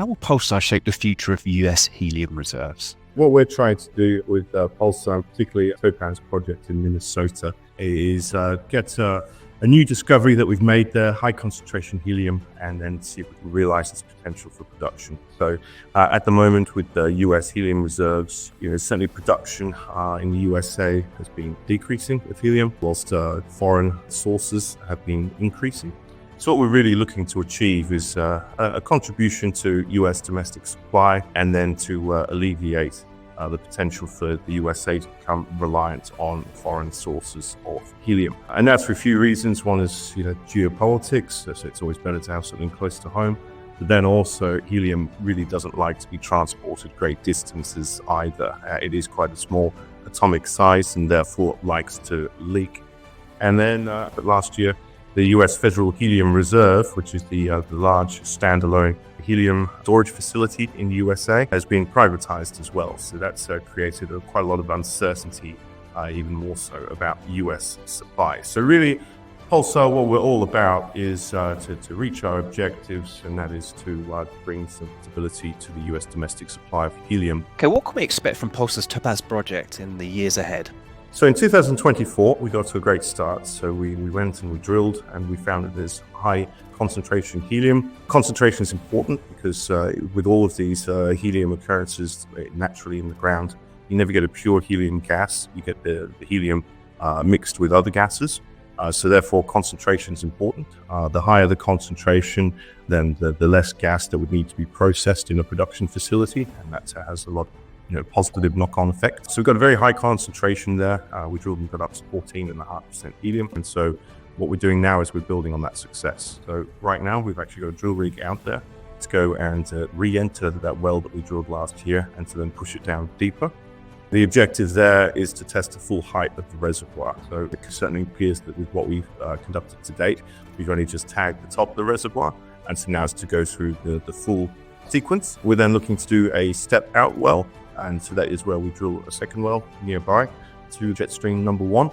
How will Pulsar shape the future of US helium reserves? What we're trying to do with Pulsar, particularly Topaz project in Minnesota, is get a new discovery that we've made there, high concentration helium, and then see if we can realize its potential for production. So at the moment with the US helium reserves, certainly production in the USA has been decreasing with helium, whilst foreign sources have been increasing. So what we're really looking to achieve is a contribution to US domestic supply, and then to alleviate the potential for the USA to become reliant on foreign sources of helium. And that's for a few reasons. One is geopolitics, so it's always better to have something close to home. But then also helium really doesn't like to be transported great distances either. It is quite a small atomic size and therefore likes to leak. And then last year, the US Federal Helium Reserve, which is the large standalone helium storage facility in the USA, has been privatized as well. So that's created quite a lot of uncertainty, even more so about US supply. So really, Pulsar, what we're all about is to reach our objectives, and that is to bring some stability to the US domestic supply of helium. Okay, what can we expect from Pulsar's Topaz project in the years ahead? So in 2024, we got to a great start. So we went and we drilled, and we found that there's high concentration helium. Concentration is important because with all of these helium occurrences naturally in the ground, you never get a pure helium gas. You get the helium mixed with other gases. So therefore, concentration is important. The higher the concentration, then the less gas that would need to be processed in a production facility, and that has a lot of positive knock-on effect. So we've got a very high concentration there. We drilled and got up to 14.5% helium. And so what we're doing now is we're building on that success. So right now we've actually got a drill rig out there to go and re-enter that well that we drilled last year, and to then push it down deeper. The objective there is to test the full height of the reservoir. So it certainly appears that with what we've conducted to date, we've only just tagged the top of the reservoir. And so now it's to go through the full sequence. We're then looking to do a step out well. And so that is where we drill a second well nearby to jet stream number 1.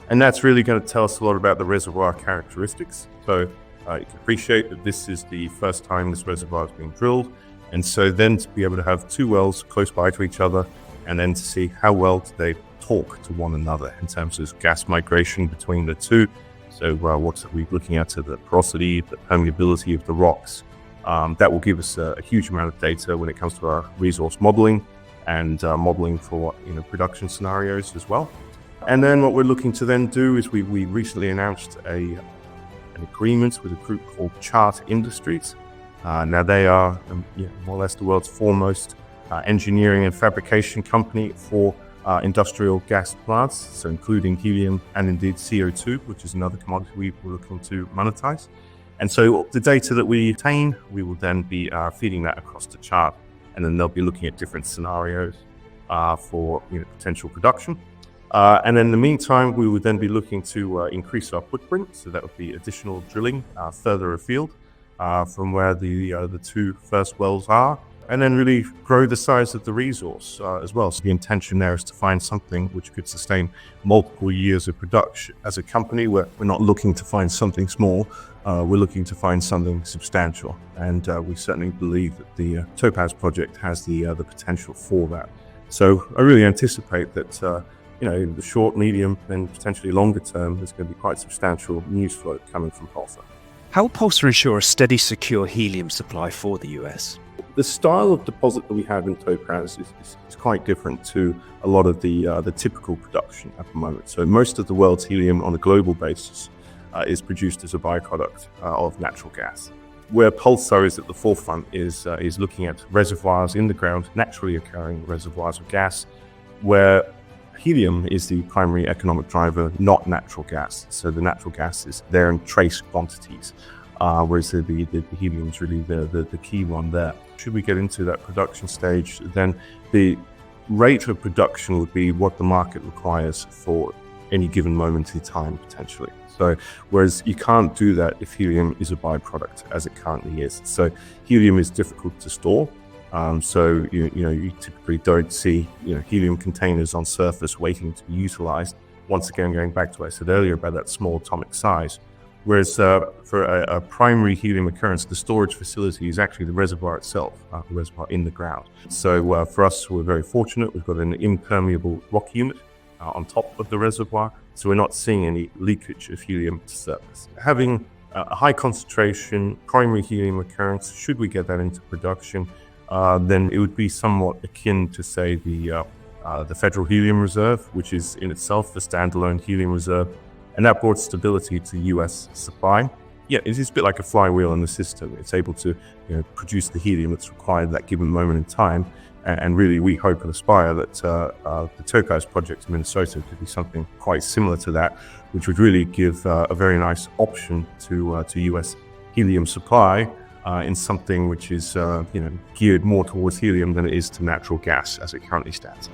And that's really going to tell us a lot about the reservoir characteristics. So you can appreciate that this is the first time this reservoir is being drilled. And so then to be able to have 2 wells close by to each other, and then to see how well do they talk to one another in terms of gas migration between the two. So what are we looking at? The porosity, the permeability of the rocks. That will give us a huge amount of data when it comes to our resource modeling, and modeling for production scenarios as well. And then what we're looking to then do is we recently announced an agreement with a group called Chart Industries. Now they are more or less the world's foremost engineering and fabrication company for industrial gas plants, so including helium and indeed CO2, which is another commodity we were looking to monetize. And so the data that we obtain, we will then be feeding that across to Chart. And then they'll be looking at different scenarios for potential production. And in the meantime, we would then be looking to increase our footprint. So that would be additional drilling further afield from where the 2 first wells are, and then really grow the size of the resource as well. So the intention there is to find something which could sustain multiple years of production. As a company, we're not looking to find something small. We're looking to find something substantial, and we certainly believe that the Topaz project has the potential for that. So I really anticipate that in the short, medium, and potentially longer term, there's going to be quite substantial news flow coming from Pulsar. How will Pulsar ensure a steady, secure helium supply for the US? The style of deposit that we have in Topaz is quite different to a lot of the typical production at the moment. So most of the world's helium on a global basis is produced as a byproduct of natural gas. Where Pulsar is at the forefront is looking at reservoirs in the ground, naturally occurring reservoirs of gas, where helium is the primary economic driver, not natural gas. So the natural gas is there in trace quantities, whereas the helium is really the key one there. Should we get into that production stage, then the rate of production would be what the market requires for any given moment in time, potentially. So whereas you can't do that if helium is a byproduct, as it currently is. So helium is difficult to store. So you typically don't see helium containers on surface waiting to be utilized. Once again, going back to what I said earlier about that small atomic size, Whereas for a primary helium occurrence, the storage facility is actually the reservoir itself, the reservoir in the ground. So for us, we're very fortunate. We've got an impermeable rock unit on top of the reservoir, so we're not seeing any leakage of helium to surface. Having a high concentration primary helium occurrence, should we get that into production, then it would be somewhat akin to, say, the Federal Helium Reserve, which is in itself a standalone helium reserve, and that brought stability to US supply. Yeah, it is a bit like a flywheel in the system. It's able to produce the helium that's required at that given moment in time. And really, we hope and aspire that the Turquoise project in Minnesota could be something quite similar to that, which would really give a very nice option to US helium supply in something which is geared more towards helium than it is to natural gas as it currently stands.